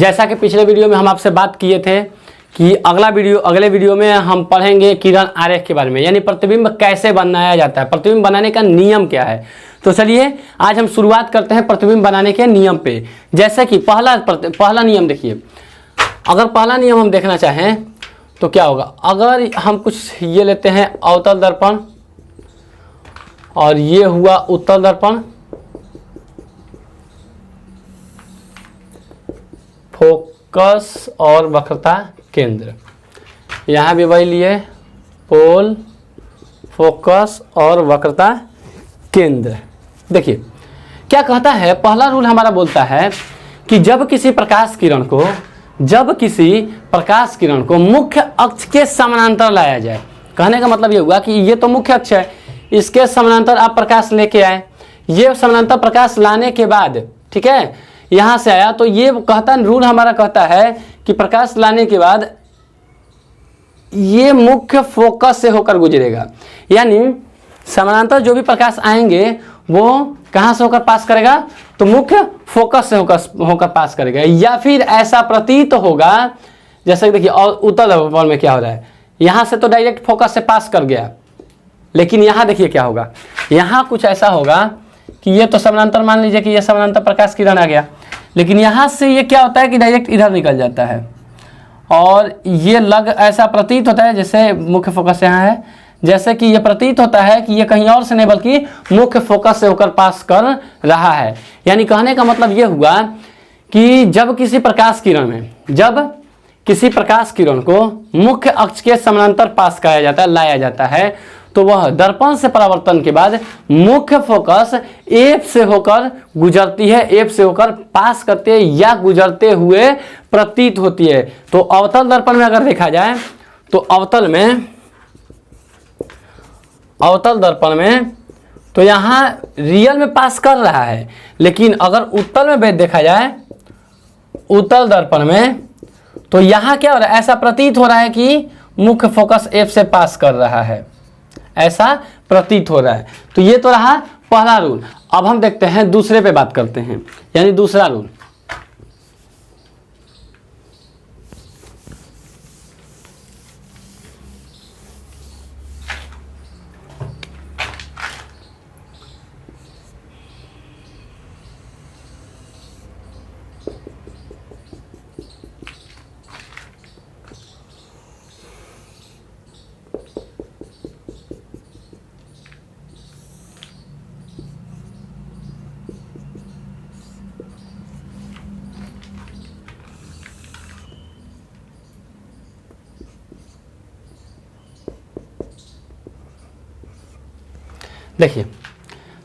जैसा कि पिछले वीडियो में हम आपसे बात किए थे कि अगले वीडियो में हम पढ़ेंगे किरण आरेख के बारे में, यानी प्रतिबिंब कैसे बनाया जाता है, प्रतिबिंब बनाने का नियम क्या है। तो चलिए आज हम शुरुआत करते हैं प्रतिबिंब बनाने के नियम पे। जैसे कि पहला नियम देखिए, अगर पहला नियम हम देखना चाहें तो क्या होगा। अगर हम कुछ ये लेते हैं अवतल दर्पण और ये हुआ उत्तल दर्पण, फोकस और वक्रता केंद्र, यहाँ भी वही लिए पोल, फोकस और वक्रता केंद्र। देखिए क्या कहता है, पहला रूल हमारा बोलता है कि जब किसी प्रकाश किरण को मुख्य अक्ष के समानांतर लाया जाए, कहने का मतलब ये हुआ कि ये तो मुख्य अक्ष है, इसके समानांतर आप प्रकाश लेके आए, ये समानांतर प्रकाश लाने के बाद, ठीक है, यहाँ से आया तो ये कहता है, रूल हमारा कहता है कि प्रकाश लाने के बाद ये मुख्य फोकस से होकर गुजरेगा, यानी समानांतर जो भी प्रकाश आएंगे वो कहाँ से होकर पास करेगा, तो मुख्य फोकस से होकर पास करेगा। या फिर ऐसा प्रतीत होगा, जैसे कि देखिए और उत्तल दर्पण में क्या हो रहा है, यहाँ से तो डायरेक्ट फोकस से पास कर गया, लेकिन यहाँ देखिए क्या होगा, यहाँ कुछ ऐसा होगा कि ये तो समानांतर, मान लीजिए कि ये समानांतर प्रकाश किरण आ गया, लेकिन यहाँ से ये क्या होता है कि डायरेक्ट इधर निकल जाता है और ये ऐसा प्रतीत होता है जैसे मुख्य फोकस यहाँ है, जैसे कि ये प्रतीत होता है कि ये कहीं और से नहीं बल्कि मुख्य फोकस से होकर पास कर रहा है। यानी कहने का मतलब ये हुआ कि जब किसी प्रकाश किरण को मुख्य अक्ष के समानांतर पास कराया जाता है, लाया जाता है, तो वह दर्पण से परावर्तन के बाद मुख्य फोकस एफ से होकर गुजरती है, एफ से होकर पास करते या गुजरते हुए प्रतीत होती है। तो अवतल दर्पण में अगर देखा जाए तो अवतल दर्पण में तो यहाँ रियल में पास कर रहा है, लेकिन अगर उत्तल में देखा जाए, उत्तल दर्पण में, तो यहाँ क्या हो रहा है, ऐसा प्रतीत हो रहा है कि मुख्य फोकस एफ से पास कर रहा है, ऐसा प्रतीत हो रहा है। तो ये तो रहा पहला रूल। अब हम देखते हैं दूसरे पे बात करते हैं, यानी दूसरा रूल। देखिए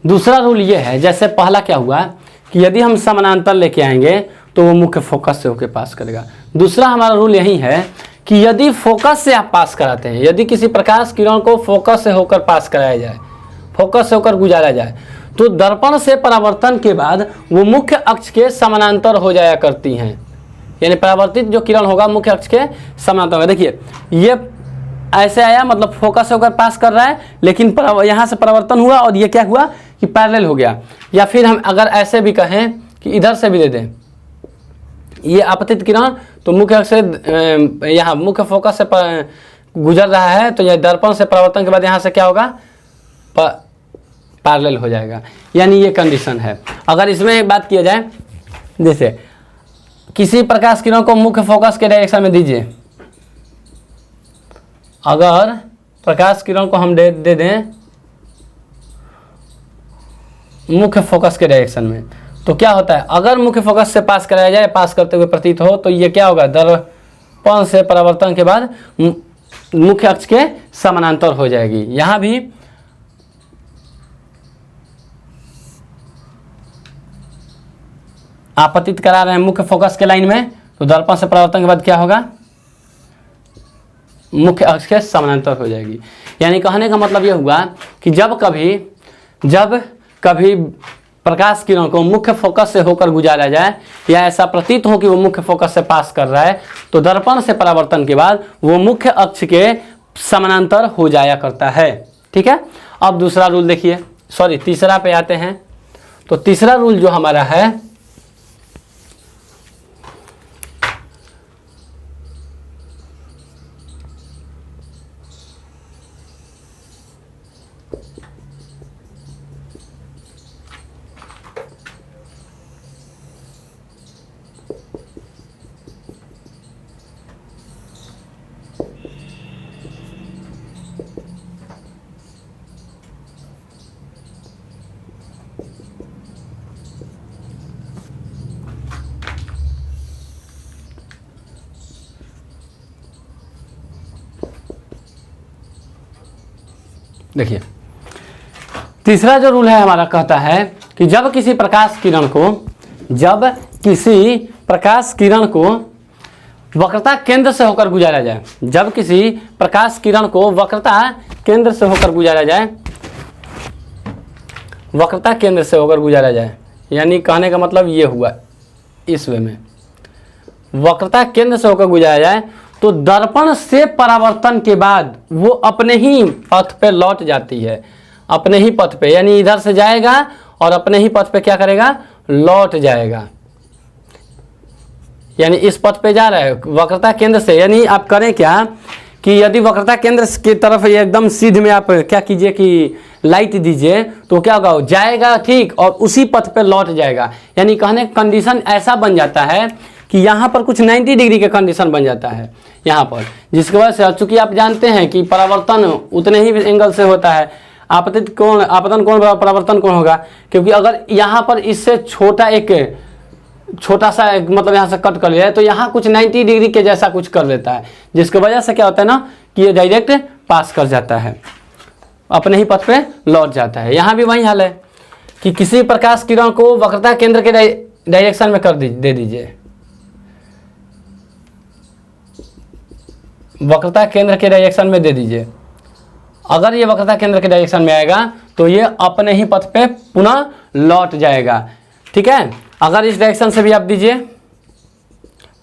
दूसरा रूल ये है, जैसे पहला क्या हुआ कि यदि हम समानांतर लेके आएंगे तो वो मुख्य फोकस से होकर पास करेगा। दूसरा हमारा रूल यही है कि यदि फोकस से आप पास कराते हैं, यदि किसी प्रकाश किरण को फोकस से होकर पास कराया जाए, फोकस से होकर गुजारा जाए, तो दर्पण से परावर्तन के बाद वो मुख्य अक्ष के समानांतर हो जाया करती हैं, यानी परावर्तित जो किरण होगा मुख्य अक्ष के समानांतर होगा। देखिए ये ऐसे आया, मतलब फोकस होकर पास कर रहा है, लेकिन यहाँ से परावर्तन हुआ और ये क्या हुआ कि पैरेलल हो गया। या फिर हम अगर ऐसे भी कहें कि इधर से भी दे दें, ये आपतित किरण तो मुख्य अक्ष से यहाँ मुख्य फोकस से गुजर रहा है, तो यह दर्पण से परावर्तन के बाद यहाँ से क्या होगा, पैरेलल हो जाएगा, यानी ये कंडीशन है। अगर इसमें एक बात किया जाए, जैसे किसी प्रकाश किरण को मुख्य फोकस के डायरेक्शन में दीजिए, अगर प्रकाश किरण को हम दे दें मुख्य फोकस के डायरेक्शन में, तो क्या होता है, अगर मुख्य फोकस से पास कराया जाए, पास करते हुए प्रतीत हो, तो ये क्या होगा, दर्पण से परावर्तन के बाद मुख्य अक्ष के समानांतर हो जाएगी। यहाँ भी आपतित करा रहे हैं मुख्य फोकस के लाइन में, तो दर्पण से परावर्तन के बाद क्या होगा, मुख्य अक्ष के समानांतर हो जाएगी। यानी कहने का मतलब यह हुआ कि जब कभी प्रकाश किरण को मुख्य फोकस से होकर गुजारा जाए, या ऐसा प्रतीत हो कि वो मुख्य फोकस से पास कर रहा है, तो दर्पण से परावर्तन के बाद वो मुख्य अक्ष के समानांतर हो जाया करता है। ठीक है, अब दूसरा रूल देखिए, तीसरा पे आते हैं। तो तीसरा रूल जो हमारा है देखिए तीसरा जो रूल है हमारा कहता है कि जब किसी प्रकाश किरण को वक्रता केंद्र से होकर गुजारा जाए, जब किसी प्रकाश किरण को वक्रता केंद्र से होकर गुजारा जाए, वक्रता केंद्र से होकर गुजारा जाए, यानी कहने का मतलब ये हुआ इस वे में, वक्रता केंद्र से होकर गुजारा जाए तो दर्पण से परावर्तन के बाद वो अपने ही पथ पे लौट जाती है, अपने ही पथ पे, यानी इधर से जाएगा और अपने ही पथ पे क्या करेगा, लौट जाएगा। यानी इस पथ पे जा रहा है वक्रता केंद्र से, यानी आप करें क्या कि यदि वक्रता केंद्र की तरफ एकदम सीध में आप क्या कीजिए कि लाइट दीजिए तो क्या होगा, जाएगा ठीक और उसी पथ पे लौट जाएगा। यानी कहने कंडीशन ऐसा बन जाता है कि यहाँ पर कुछ 90 डिग्री का कंडीशन बन जाता है यहाँ पर, जिसकी वजह से चूंकि आप जानते हैं कि परावर्तन उतने ही एंगल से होता है, आपतन कोण परावर्तन कोण होगा, क्योंकि अगर यहाँ पर इससे छोटा सा मतलब यहाँ से कट कर लिया है तो यहाँ कुछ 90 डिग्री के जैसा कुछ कर लेता है, जिसकी वजह से क्या होता है ना कि ये डायरेक्ट पास कर जाता है, अपने ही पथ पे लौट जाता है। यहाँ भी वही हाल है कि किसी प्रकाश किरण को वक्रता केंद्र के डायरेक्शन में दे दीजिए, वक्रता केंद्र के डायरेक्शन में दे दीजिए। अगर ये वक्रता केंद्र के डायरेक्शन में आएगा तो ये अपने ही पथ पे पुनः लौट जाएगा, ठीक है। अगर इस डायरेक्शन से भी आप दीजिए,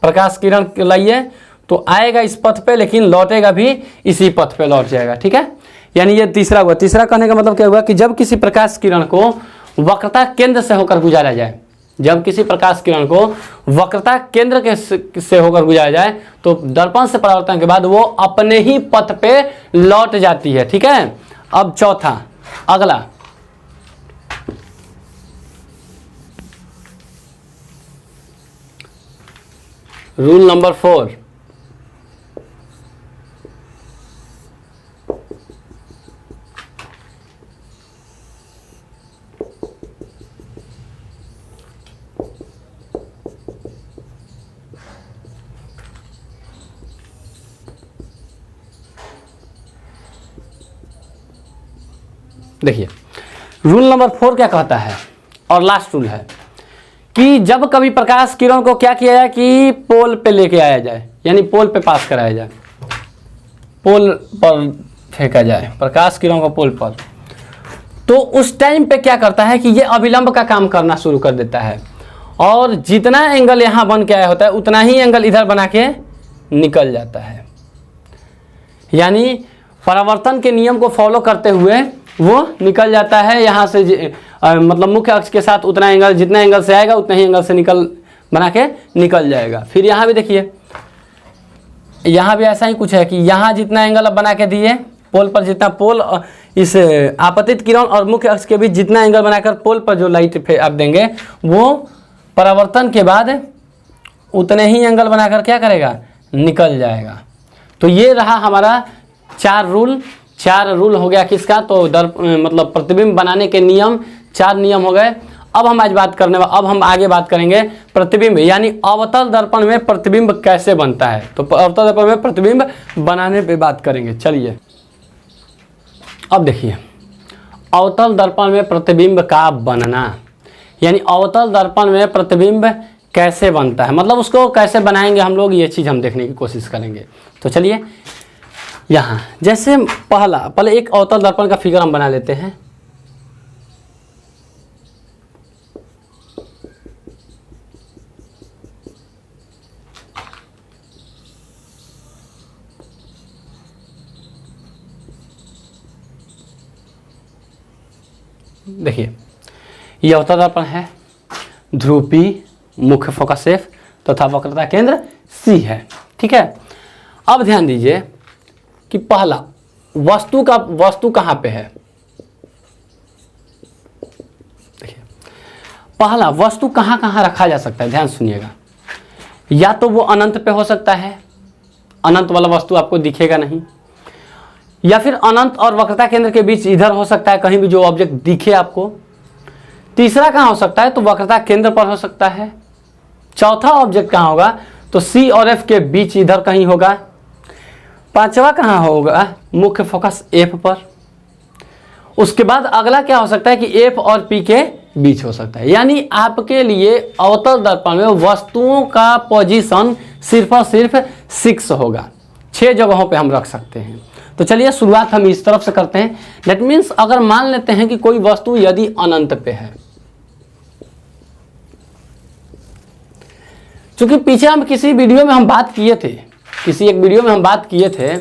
प्रकाश किरण लाइए तो आएगा इस पथ पे लेकिन लौटेगा भी इसी पथ पे लौट जाएगा, ठीक है। यानी ये तीसरा हुआ। तीसरा कहने का मतलब क्या हुआ कि जब किसी प्रकाश किरण को वक्रता केंद्र से होकर गुजारा जाए, जब किसी प्रकाश किरण को वक्रता केंद्र के से होकर गुजारा जाए तो दर्पण से परावर्तन के बाद वो अपने ही पथ पे लौट जाती है, ठीक है। अब चौथा अगला, रूल नंबर 4, देखिए रूल नंबर 4 क्या कहता है और लास्ट रूल है कि जब कभी प्रकाश किरण को क्या किया जाए कि पोल पे लेके आया जाए, यानी पोल पे पास कराया जाए, पोल पर फेंका जाए प्रकाश किरण को पोल पर, तो उस टाइम पे क्या करता है कि ये अभिलंब का काम करना शुरू कर देता है और जितना एंगल यहाँ बन के आया होता है उतना ही एंगल इधर बना के निकल जाता है। यानी परावर्तन के नियम को फॉलो करते हुए वो निकल जाता है यहाँ से, मतलब मुख्य अक्ष के साथ उतना एंगल, जितना एंगल से आएगा उतना ही एंगल से बना के निकल जाएगा। फिर यहाँ भी देखिए, यहाँ भी ऐसा ही कुछ है कि यहाँ जितना एंगल अब बना के दिए पोल पर, जितना पोल इस आपतित किरण और मुख्य अक्ष के बीच जितना एंगल बनाकर पोल पर जो लाइट आप देंगे वो परावर्तन के बाद उतने ही एंगल बनाकर क्या करेगा, निकल जाएगा। तो ये रहा हमारा 4 रूल हो गया किसका, तो मतलब प्रतिबिंब बनाने के नियम 4 नियम हो गए। अब हम आगे बात करेंगे प्रतिबिंब, यानी अवतल दर्पण में प्रतिबिंब कैसे बनता है। तो अवतल दर्पण में प्रतिबिंब बनाने पे बात करेंगे। चलिए अब देखिए अवतल दर्पण में प्रतिबिंब का बनना, यानी अवतल दर्पण में प्रतिबिंब कैसे बनता है, मतलब उसको कैसे बनाएंगे हम लोग, ये चीज़ हम देखने की कोशिश करेंगे। तो चलिए यहाँ जैसे पहले एक अवतल दर्पण का फिगर हम बना लेते हैं। देखिए ये अवतल दर्पण है, ध्रुव P, मुख्य फोकस F तथा वक्रता केंद्र C है, ठीक है। अब ध्यान दीजिए कि पहला वस्तु कहाँ पे है, पहला, वस्तु कहाँ कहाँ रखा जा सकता है, ध्यान सुनिएगा। या तो वो अनंत पे हो सकता है, अनंत वाला वस्तु आपको दिखेगा नहीं, या फिर अनंत और वक्रता केंद्र के बीच इधर हो सकता है, कहीं भी जो ऑब्जेक्ट दिखे आपको। तीसरा कहाँ हो सकता है, तो वक्रता केंद्र पर हो सकता है। चौथा ऑब्जेक्ट कहाँ होगा, तो सी और एफ के बीच इधर कहीं होगा। पांचवा कहाँ होगा, मुख्य फोकस एफ पर। उसके बाद अगला क्या हो सकता है कि एफ और पी के बीच हो सकता है। यानी आपके लिए अवतल दर्पण में वस्तुओं का पोजीशन सिर्फ और सिर्फ 6 होगा, 6 जगहों पे हम रख सकते हैं। तो चलिए शुरुआत हम इस तरफ से करते हैं। दैट मीन्स अगर मान लेते हैं कि कोई वस्तु यदि अनंत पे है, क्योंकि पीछे हम किसी वीडियो में हम बात किए थे, किसी एक वीडियो में हम बात किए थे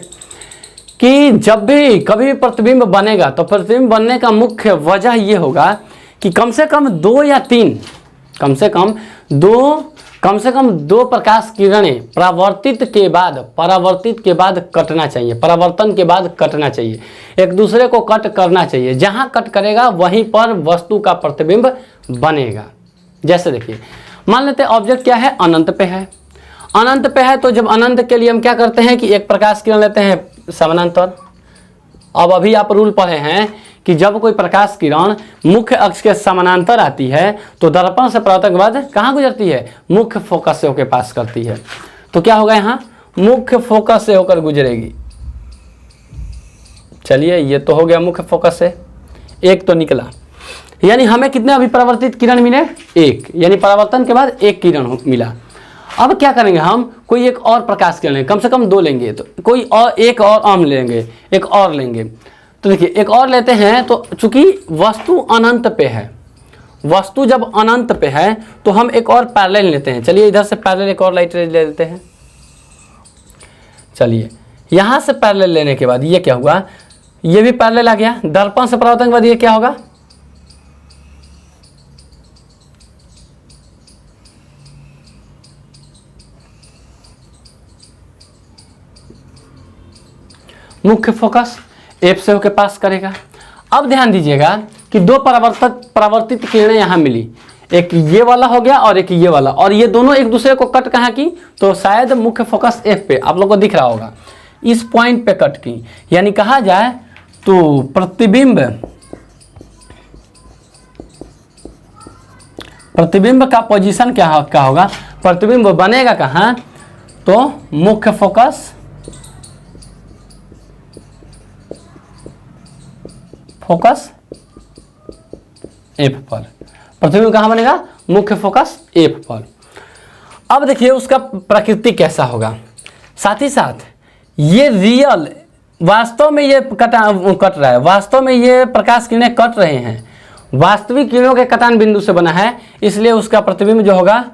कि जब भी कभी भी प्रतिबिंब बनेगा तो प्रतिबिंब बनने का मुख्य वजह ये होगा कि कम से कम 2 या 3, कम से कम दो प्रकाश किरणें परावर्तित के बाद कटना चाहिए, परावर्तन के बाद कटना चाहिए, एक दूसरे को कट करना चाहिए। जहां कट करेगा वहीं पर वस्तु का प्रतिबिंब बनेगा। जैसे देखिए, मान लेते हैं ऑब्जेक्ट क्या है, अनंत पे है। अनंत पे है तो जब अनंत के लिए हम क्या करते हैं कि एक प्रकाश किरण लेते हैं समानांतर। अब अभी आप रूल पढ़े हैं कि जब कोई प्रकाश किरण मुख्य अक्ष के समानांतर आती है तो दर्पण से परावर्तन के बाद कहाँ गुजरती है, मुख्य फोकस से होकर पास करती है। तो क्या होगा, यहाँ मुख्य फोकस से होकर गुजरेगी। चलिए, ये तो हो गया मुख्य फोकस से, एक तो निकला। यानी हमें कितने अभी परावर्तित किरण मिले, 1, यानी परावर्तन के बाद 1 किरण मिला। अब क्या करेंगे, हम कोई एक और प्रकाश किरण लेंगे, कम से कम 2 लेंगे, तो कोई और एक और आम लेंगे, एक और लेंगे। तो देखिए एक और लेते हैं, तो चूंकि वस्तु अनंत पे है, वस्तु जब अनंत पे है तो हम एक और पैरेलल लेते हैं। चलिए इधर से पैरेलल एक और लाइट ले लेते हैं। चलिए यहाँ से पैरेलल लेने के बाद ये क्या हुआ, ये भी पैरेलल आ गया। दर्पण से परावर्तन के बाद ये क्या होगा, मुख्य फोकस एफ से होकर पास करेगा। अब ध्यान दीजिएगा कि 2 परावर्तित किरणें यहाँ मिली, एक ये वाला हो गया और एक ये वाला, और ये दोनों एक दूसरे को कट कहाँ की, तो शायद मुख्य फोकस एफ पे, आप लोगों को दिख रहा होगा, इस पॉइंट पे कट की। यानी कहा जाए तो प्रतिबिंब का पोजीशन क्या होगा, प्रतिबिंब बनेगा कहाँ, तो मुख्य फोकस एफ पर। प्रतिबिंब कहाँ बनेगा, मुख्य फोकस एफ पर। अब देखिए उसका प्रकृति कैसा होगा, साथ ही साथ ये रियल वास्तव में ये कट रहा है, वास्तव में ये प्रकाश किरणें कट रहे हैं, वास्तविक किरणों के कटान बिंदु से बना है, इसलिए उसका प्रतिबिंब जो होगा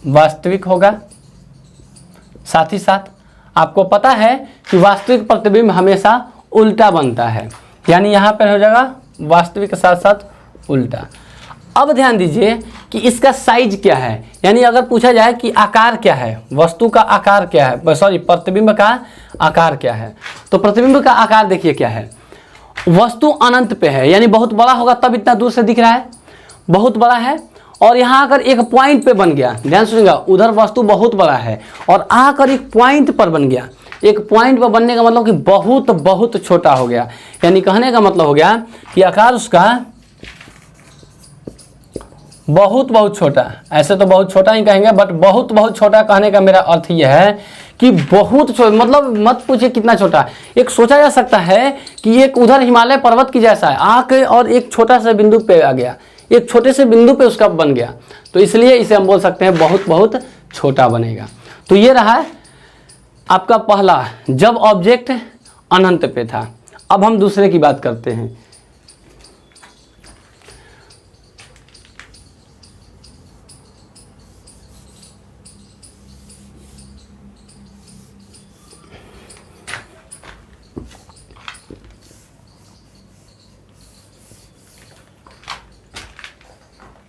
वास्तविक होगा। साथ ही साथ आपको पता है कि वास्तविक प्रतिबिंब हमेशा उल्टा बनता है, यानी यहाँ पर हो जाएगा वास्तविक के साथ साथ उल्टा। अब ध्यान दीजिए कि इसका साइज क्या है, यानी अगर पूछा जाए कि आकार क्या है, वस्तु का आकार क्या है, सॉरी प्रतिबिंब का आकार क्या है, तो प्रतिबिंब का आकार देखिए क्या है। वस्तु अनंत पे है, यानी बहुत बड़ा होगा तब इतना दूर से दिख रहा है, बहुत बड़ा है। और यहाँ अगर एक पॉइंट पे बन गया, ध्यान सुनिएगा, उधर वस्तु बहुत बड़ा है और आकर एक पॉइंट पर बन गया, एक पॉइंट पर बनने का मतलब कि बहुत बहुत छोटा हो गया। यानी कहने का मतलब हो गया कि आकार उसका बहुत बहुत छोटा, ऐसे तो बहुत छोटा ही कहेंगे, बट बहुत बहुत छोटा कहने का मेरा अर्थ यह है कि बहुत छोटा, मतलब मत पूछिए कितना छोटा। एक सोचा जा सकता है कि एक उधर हिमालय पर्वत की जैसा है, आके और एक छोटा सा बिंदु पे आ गया, एक छोटे से बिंदु पे उसका बन गया, तो इसलिए इसे हम बोल सकते हैं बहुत बहुत छोटा बनेगा। तो ये रहा आपका पहला, जब ऑब्जेक्ट अनंत पे था। अब हम दूसरे की बात करते हैं।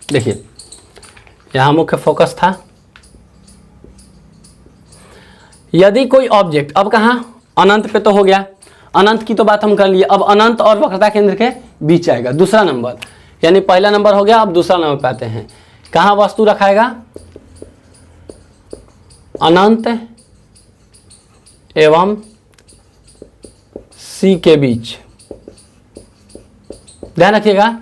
देखिए यहाँ मुख्य फोकस था, यदि कोई ऑब्जेक्ट, अब कहाँ, अनंत पे तो हो गया, अनंत की तो बात हम कर लिए, अब अनंत और वक्रता केंद्र के बीच आएगा दूसरा नंबर। यानी पहला नंबर हो गया। अब दूसरा नंबर पे आते हैं, कहाँ वस्तु रखाएगा? अनंत एवं सी के बीच। ध्यान रखिएगा,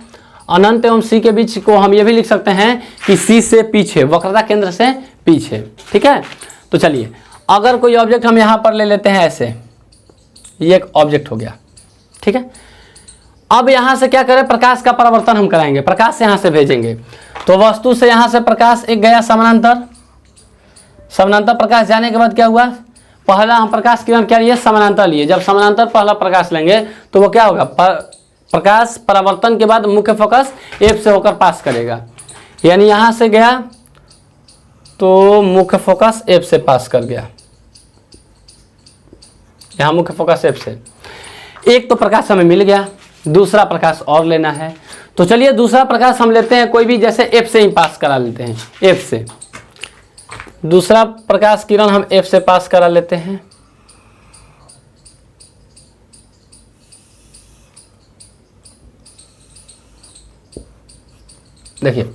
अनंत एवं सी के बीच को हम ये भी लिख सकते हैं कि सी से पीछे, वक्रता केंद्र से पीछे। ठीक है, तो चलिए अगर कोई ऑब्जेक्ट हम यहाँ पर ले लेते हैं ऐसे, ये एक ऑब्जेक्ट हो गया। ठीक है, अब यहाँ से क्या करें? प्रकाश का परावर्तन हम कराएंगे, प्रकाश से यहाँ से भेजेंगे। तो वस्तु से यहाँ से प्रकाश एक गया समानांतर, समानांतर प्रकाश जाने के बाद क्या हुआ? पहला हम प्रकाश किरण क्या लिए? समानांतर लिए। जब समानांतर पहला प्रकाश लेंगे तो वो क्या होगा? प्रकाश परावर्तन के बाद मुख्य फोकस एफ से होकर पास करेगा, यानी यहाँ से गया तो मुख्य फोकस एफ से पास कर गया, यहाँ मुख्य फोकस एफ से। एक तो प्रकाश हमें मिल गया, दूसरा प्रकाश और लेना है। तो चलिए दूसरा प्रकाश हम लेते हैं कोई भी, जैसे एफ से ही पास करा लेते हैं। एफ से दूसरा प्रकाश किरण हम एफ से पास करा लेते हैं। देखिए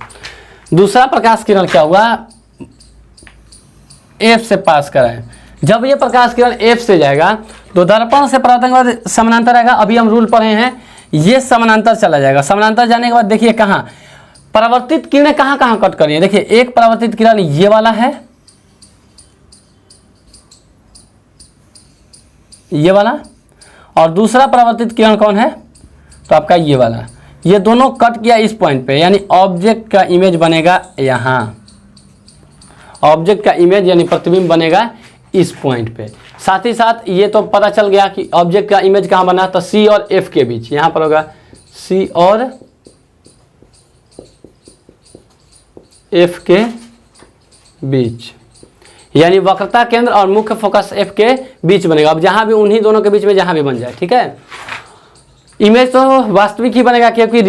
दूसरा प्रकाश किरण क्या हुआ? एफ से पास कराए। जब ये प्रकाश किरण एफ से जाएगा तो दर्पण से परावर्तन के बाद समानांतर आएगा। अभी हम रूल पढ़े हैं, ये समानांतर चला जाएगा। समानांतर जाने के बाद देखिए कहाँ परावर्तित किरणें कहाँ कहाँ कट कर रही है। देखिए एक परावर्तित किरण ये वाला है, ये वाला, और दूसरा परावर्तित किरण कौन है? तो आपका ये वाला। ये दोनों कट किया इस पॉइंट पे, यानी ऑब्जेक्ट का इमेज बनेगा यहाँ, ऑब्जेक्ट का इमेज यानी प्रतिबिंब बनेगा इस पॉइंट पे। साथ ही साथ ये तो पता चल गया कि ऑब्जेक्ट का इमेज कहाँ बना, तो सी और एफ के बीच, यहाँ पर होगा सी और एफ के बीच, यानी वक्रता केंद्र और मुख्य फोकस एफ के बीच बनेगा। अब जहाँ भी उन्हीं दोनों के बीच में जहाँ भी बन जाए, ठीक है। इमेज तो वास्तविक ही बनेगा, क्योंकि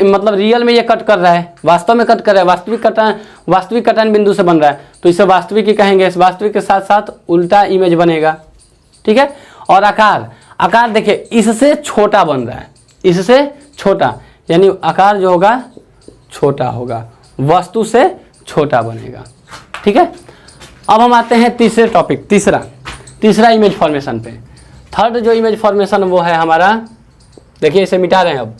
मतलब रियल में ये कट कर रहा है, वास्तव में कट कर रहा है, वास्तविक कटान बिंदु से बन रहा है, तो इसे वास्तविक ही कहेंगे। इस वास्तविक के साथ साथ उल्टा इमेज बनेगा, ठीक है। और आकार देखिए इससे छोटा बन रहा है, इससे छोटा, यानी आकार जो होगा छोटा होगा, वस्तु से छोटा बनेगा, ठीक है। अब हम आते हैं तीसरे टॉपिक, तीसरा इमेज फॉर्मेशन पे। थर्ड जो इमेज फॉर्मेशन वो है हमारा, देखिए इसे मिटा रहे हैं अब।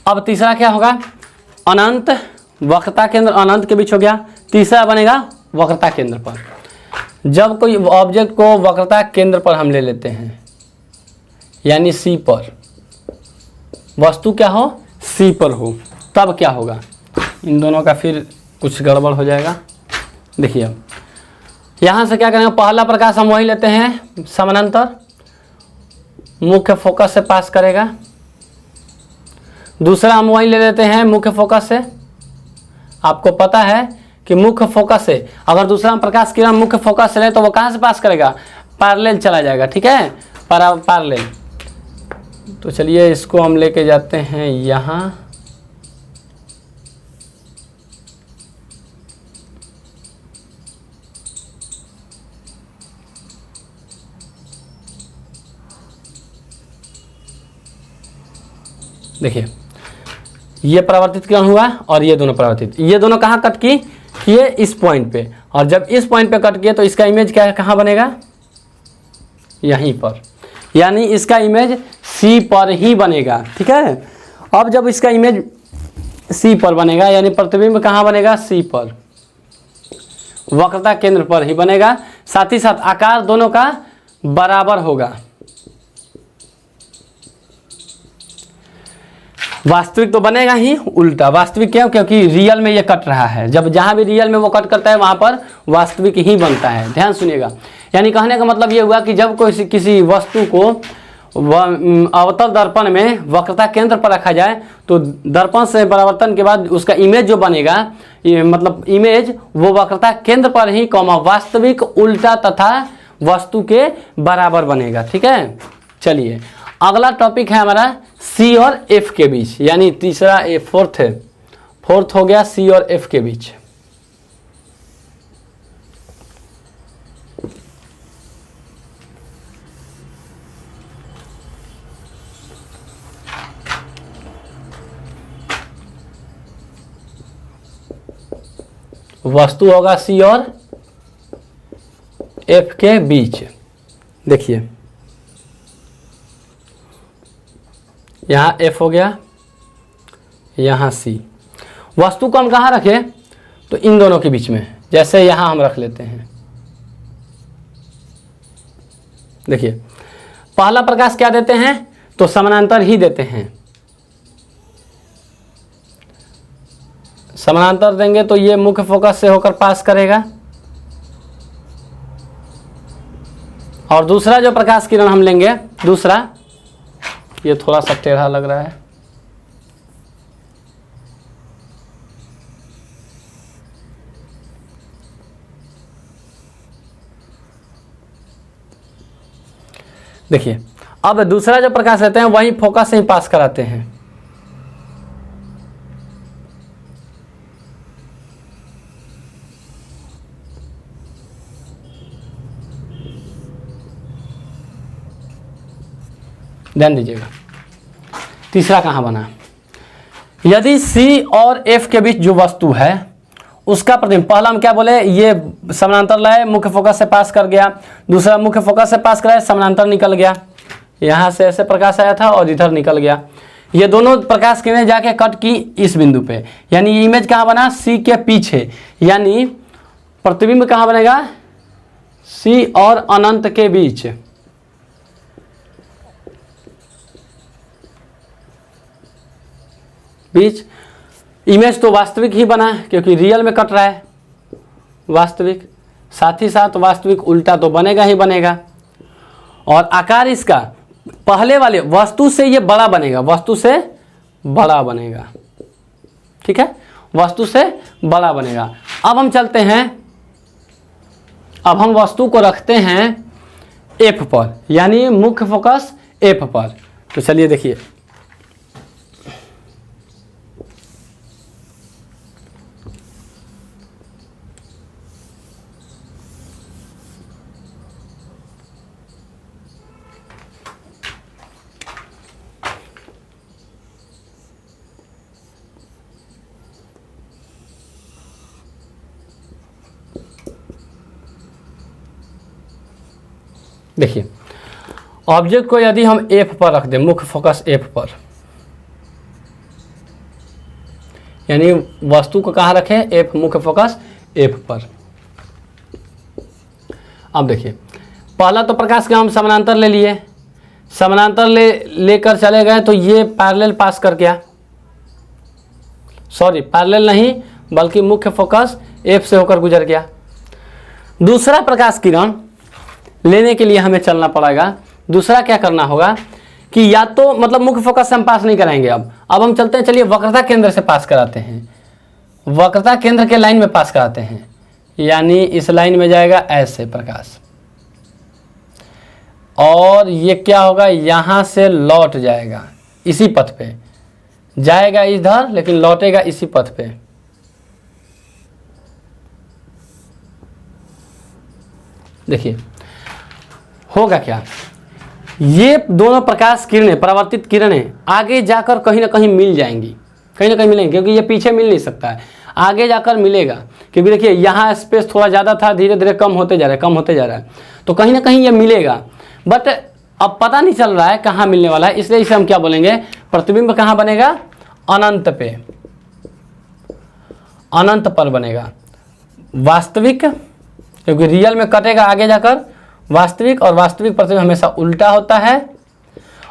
अब तीसरा क्या होगा? अनंत वक्रता केंद्र अनंत के बीच हो गया। तीसरा बनेगा वक्रता केंद्र पर। जब कोई ऑब्जेक्ट को वक्रता केंद्र पर हम ले लेते हैं, यानी सी पर, वस्तु क्या हो? सी पर हो, तब क्या होगा? इन दोनों का फिर कुछ गड़बड़ हो जाएगा। देखिए अब यहाँ से क्या करेंगे, पहला प्रकाश हम वही लेते हैं समानांतर, मुख्य फोकस से पास करेगा। दूसरा हम वही ले लेते हैं मुख्य फोकस से। आपको पता है कि मुख्य फोकस से अगर दूसरा प्रकाश किरण मुख्य फोकस से ले तो वो कहाँ से पास करेगा? पैरेलल चला जाएगा, ठीक है, पैरेलल। तो चलिए इसको हम लेके जाते हैं यहाँ, देखिए ये परावर्तित किरण हुआ और ये दोनों परावर्तित, ये दोनों कहाँ कट किए? इस पॉइंट पे। और जब इस पॉइंट पे कट किए तो इसका इमेज क्या कहाँ बनेगा? यहीं पर, यानी इसका इमेज सी पर ही बनेगा, ठीक है। अब जब इसका इमेज सी पर बनेगा, यानी प्रतिबिंब कहाँ बनेगा? सी पर, वक्रता केंद्र पर ही बनेगा। साथ ही साथ आकार दोनों का बराबर होगा। वास्तविक तो बनेगा ही उल्टा। वास्तविक क्यों? क्योंकि रियल में ये कट रहा है, जब जहाँ भी रियल में वो कट करता है वहाँ पर वास्तविक ही बनता है। ध्यान सुनिएगा, यानी कहने का मतलब ये हुआ कि जब कोई किसी वस्तु को अवतल दर्पण में वक्रता केंद्र पर रखा जाए तो दर्पण से परावर्तन के बाद उसका इमेज जो बनेगा, मतलब इमेज वो वक्रता केंद्र पर ही कॉमा वास्तविक उल्टा तथा वस्तु के बराबर बनेगा। ठीक है, चलिए अगला टॉपिक है हमारा सी और एफ के बीच, यानी तीसरा फोर्थ हो गया सी और एफ के बीच। वस्तु होगा सी और एफ के बीच। देखिए यहां एफ हो गया, यहां सी। वस्तु को हम कहां रखें, तो इन दोनों के बीच में, जैसे यहां हम रख लेते हैं। देखिए पहला प्रकाश क्या देते हैं, तो समानांतर ही देते हैं। समानांतर देंगे तो ये मुख्य फोकस से होकर पास करेगा, और दूसरा जो प्रकाश किरण हम लेंगे, दूसरा, ये थोड़ा सा टेढ़ा लग रहा है, देखिए अब दूसरा जो प्रकाश लेते हैं वही फोकस से ही पास कराते हैं। ध्यान दीजिएगा तीसरा कहाँ बना, यदि C और F के बीच जो वस्तु है उसका प्रतिबिंब, पहला हम क्या बोले, ये समानांतर लाए मुख्य फोकस से पास कर गया, दूसरा मुख्य फोकस से पास कराए समानांतर निकल गया, यहाँ से ऐसे प्रकाश आया था और इधर निकल गया। ये दोनों प्रकाश किरणें जाके कट की इस बिंदु पे, यानी ये इमेज कहाँ बना, C के पीछे, यानी प्रतिबिंब कहाँ बनेगा, C और अनंत के बीच। इमेज तो वास्तविक ही बना क्योंकि रियल में कट रहा है, वास्तविक, साथ ही साथ वास्तविक उल्टा तो बनेगा ही बनेगा, और आकार इसका पहले वाले वस्तु से ये बड़ा बनेगा, वस्तु से बड़ा बनेगा। ठीक है, वस्तु से बड़ा बनेगा। अब हम चलते हैं, अब हम वस्तु को रखते हैं एफ पर, यानी मुख्य फोकस एफ पर। तो चलिए देखिए देखिए ऑब्जेक्ट को यदि हम एफ पर रख दें, मुख्य फोकस एफ पर, यानी वस्तु को कहाँ रखें, एफ, मुख्य फोकस एफ पर। अब देखिए पहला तो प्रकाश का हम समानांतर ले लिए, समानांतर लेकर चले गए तो ये पैरेलल पास कर गया, सॉरी पैरेलल नहीं बल्कि मुख्य फोकस एफ से होकर गुजर गया। दूसरा प्रकाश किरण लेने के लिए हमें चलना पड़ेगा, दूसरा क्या करना होगा कि या तो मतलब मुख्य फोकस से हम पास नहीं कराएंगे, अब हम चलते हैं, चलिए वक्रता केंद्र से पास कराते हैं, वक्रता केंद्र के लाइन में पास कराते हैं, यानी इस लाइन में जाएगा ऐसे प्रकाश, और ये क्या होगा, यहां से लौट जाएगा इसी पथ पे, जाएगा इधर लेकिन लौटेगा इसी पथ पे। देखिए होगा क्या, ये दोनों प्रकाश किरणें, परावर्तित किरणें आगे जाकर कहीं ना कहीं मिल जाएंगी, कहीं ना कहीं मिलेंगी, क्योंकि ये पीछे मिल नहीं सकता है, आगे जाकर मिलेगा, क्योंकि देखिए यहाँ स्पेस थोड़ा ज़्यादा था, धीरे धीरे कम होते जा रहा है, कम होते जा रहा है, तो कहीं ना कहीं ये मिलेगा, बट अब पता नहीं चल रहा है कहाँ मिलने वाला है, इसलिए इसे हम क्या बोलेंगे, प्रतिबिंब कहाँ बनेगा, अनंत पे, अनंत पर बनेगा। वास्तविक क्योंकि रियल में कटेगा आगे जाकर, वास्तविक, और वास्तविक प्रतिबिंब हमेशा उल्टा होता है।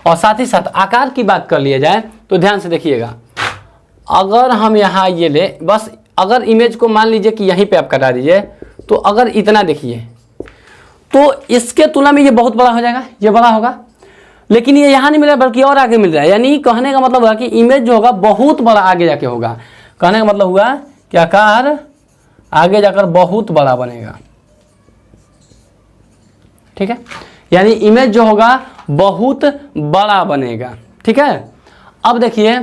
और साथ ही साथ आकार की बात कर लिया जाए तो ध्यान से देखिएगा, अगर हम यहाँ ये ले, बस अगर इमेज को मान लीजिए कि यहीं पे आप कटा दीजिए, तो अगर इतना देखिए तो इसके तुलना में ये बहुत बड़ा हो जाएगा, ये बड़ा होगा, लेकिन ये यहाँ नहीं मिल रहा बल्कि और आगे मिल रहा है, यानी कहने का मतलब हुआ कि इमेज जो होगा बहुत बड़ा आगे जाके होगा, कहने का मतलब हुआ कि आकार आगे जाकर बहुत बड़ा बनेगा। ठीक है, यानी इमेज जो होगा बहुत बड़ा बनेगा। ठीक है, अब देखिए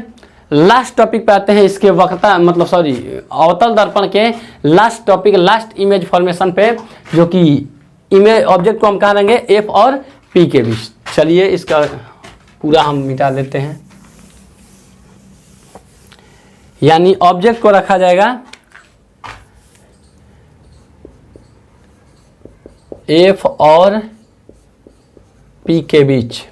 लास्ट टॉपिक पे आते हैं, इसके वक्रता मतलब सॉरी अवतल दर्पण के last topic, last image formation पे, जो कि इमेज ऑब्जेक्ट को हम कहाँ रहेंगे, एफ और पी के बीच। चलिए इसका पूरा हम मिटा देते हैं। यानी ऑब्जेक्ट को रखा जाएगा एफ और पी के बीच।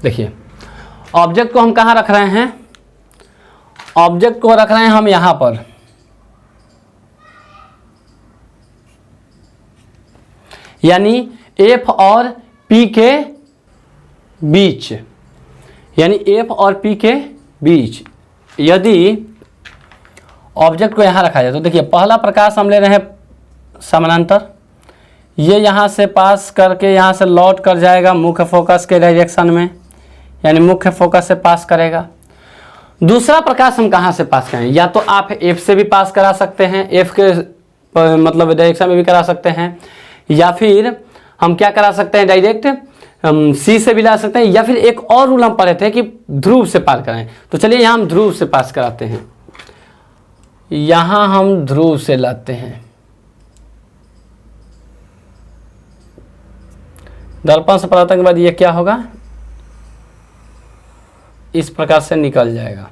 देखिए ऑब्जेक्ट को हम कहाँ रख रहे हैं, ऑब्जेक्ट को रख रहे हैं हम यहां पर। यानी एफ और पी के बीच, यानी एफ और पी के बीच यदि ऑब्जेक्ट को यहां रखा जाए तो देखिए पहला प्रकाश हम ले रहे हैं समानांतर, ये यहां से पास करके यहां से लौट कर जाएगा मुख्य फोकस के डायरेक्शन में, यानी मुख्य फोकस से पास करेगा। दूसरा प्रकाश हम कहाँ से पास करें, या तो आप एफ से भी पास करा सकते हैं, एफ के मतलब डायरेक्शन में भी करा सकते हैं, या फिर हम क्या करा सकते हैं डायरेक्ट सी से भी ला सकते हैं, या फिर एक और रूल हम पढ़े थे कि ध्रुव से पास करें। तो चलिए यहाँ हम ध्रुव से पास कराते हैं, यहाँ हम ध्रुव से लाते हैं। दर्पण से पलटने के बाद ये क्या होगा, इस प्रकार से निकल जाएगा।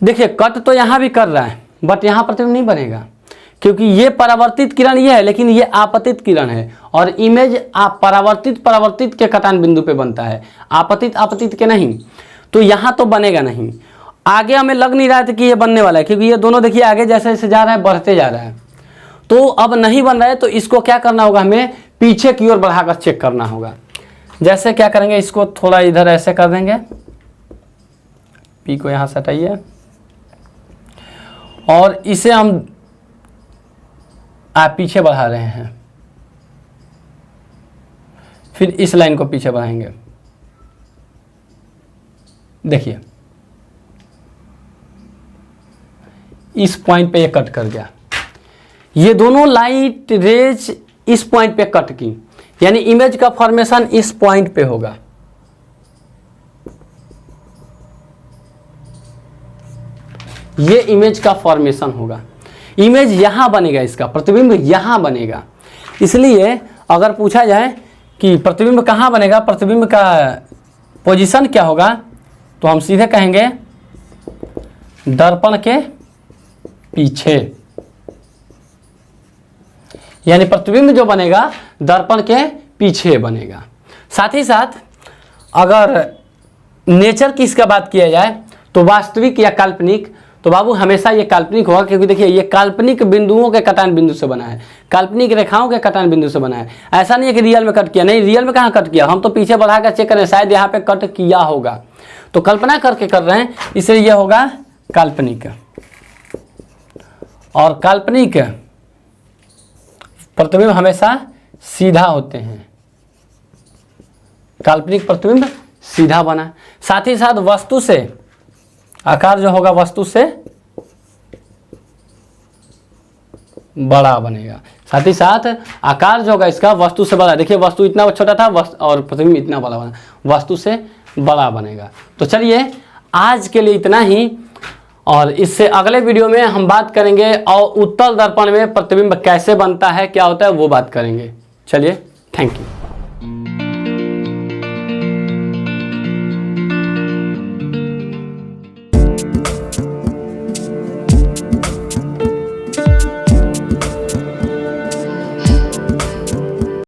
देखिए कट तो यहां भी कर रहा है बट यहां प्रतिबिंब नहीं बनेगा, क्योंकि ये परावर्तित किरण ये है लेकिन ये आपतित किरण है, और इमेज आप परावर्तित के कटान बिंदु पे बनता है, आपतित के नहीं। तो यहां तो बनेगा नहीं। आगे हमें लग नहीं रहा था कि ये बनने वाला है, क्योंकि ये दोनों देखिए आगे जैसे जैसे जा रहा है बढ़ते जा रहा है, तो अब नहीं बन रहा है। तो इसको क्या करना होगा, हमें पीछे की ओर बढ़ाकर चेक करना होगा। जैसे क्या करेंगे, इसको थोड़ा इधर ऐसे कर देंगे, पी को यहां से हटाइए, और इसे हम पीछे बढ़ा रहे हैं, फिर इस लाइन को पीछे बढ़ाएंगे। देखिए इस पॉइंट पे ये कट कर गया, ये दोनों लाइट रेज इस पॉइंट पे कट की, यानी इमेज का फॉर्मेशन इस पॉइंट पे होगा। ये इमेज का फॉर्मेशन होगा, इमेज यहां बनेगा, इसका प्रतिबिंब यहां बनेगा। इसलिए अगर पूछा जाए कि प्रतिबिंब कहां बनेगा, प्रतिबिंब का पोजीशन क्या होगा, तो हम सीधे कहेंगे दर्पण के पीछे, यानी प्रतिबिंब जो बनेगा दर्पण के पीछे बनेगा। साथ ही साथ अगर नेचर की इसका बात किया जाए तो वास्तविक या काल्पनिक, तो बाबू हमेशा ये काल्पनिक होगा, क्योंकि देखिए ये काल्पनिक बिंदुओं के कटान बिंदु से बना है, काल्पनिक रेखाओं के कटान बिंदु से बना है। ऐसा नहीं है कि रियल में कट किया, नहीं रियल में कहाँ कट किया, हम तो पीछे बढ़ा कर चेक करें शायद यहाँ पे कट किया होगा, तो कल्पना करके कर रहे हैं, इसलिए यह होगा काल्पनिक। और काल्पनिक प्रतिबिंब हमेशा सीधा होते हैं, काल्पनिक प्रतिबिंब सीधा बना। साथ ही साथ वस्तु से आकार जो होगा वस्तु से बड़ा बनेगा, साथ ही साथ आकार जो होगा इसका वस्तु से बड़ा। देखिए वस्तु इतना छोटा था और प्रतिबिंब इतना बड़ा बना, वस्तु से बड़ा बनेगा। तो चलिए आज के लिए इतना ही, और इससे अगले वीडियो में हम बात करेंगे और उत्तल दर्पण में प्रतिबिंब कैसे बनता है, क्या होता है वो बात करेंगे। चलिए थैंक यू।